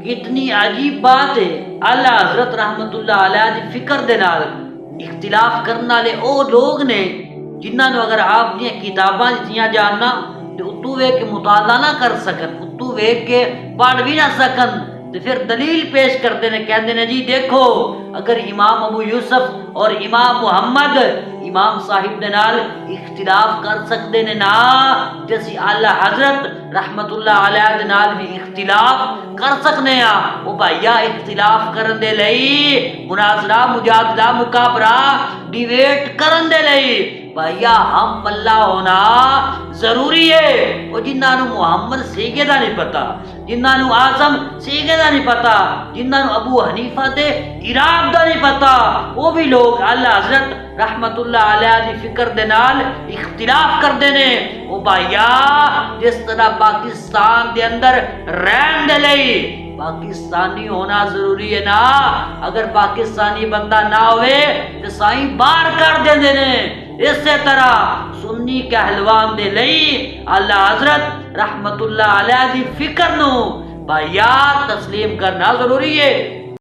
کتنی عجیب بات ہے، اعلیٰ حضرت رحمت اللہ علیہ دی فکر دے نال اختلاف کرنے والے او لوگ نے جنہاں نو اگر آپ دی کتاباں دتیاں جاننا تے اتو ویکھ کے مطالعہ نہ کر سکن، اتو ویکھ کے پڑھ بھی نہ سکن، تے پھر دلیل پیش کرتے ہیں، کہتے ہیں جی دیکھو اگر امام ابو یوسف اور امام محمد امام صاحب دے نال اختلاف کر سکتے نے نا تے اسی اعلیٰ حضرت رحمت اللہ علیہ دے نال بھی اختلاف کر سکنے ہاں۔ او بھائیا اختلاف کرن دے لئی مناظرہ مجادلہ مکابرہ ڈیبیٹ کرن دے لئی بھائیا ہم پلہ ہونا ضروری ہے۔ وہ جنہاں نو محمد سیگے دا نہیں پتا، جنہاں نو اعظم سیگے دا نہیں پتا، جنہاں نو ابو حنیفہ دے عراق دا نہیں پتا، وہ بھی لوگ اعلیٰ حضرت رحمت اللہ علیہ دی فکر دے نال اختلاف کر دینے۔ او بھائیا جس طرح پاکستان دے اندر رہن دے لئی پاکستانی ہونا ضروری ہے نا، اگر پاکستانی بندہ نہ ہوئے تو سائیں باہر کر دے دینے۔ اسی طرح سنی کہلوان دے لئی اعلیٰ حضرت رحمت اللہ علیہ دی فکر نو بھائیا تسلیم کرنا ضروری ہے۔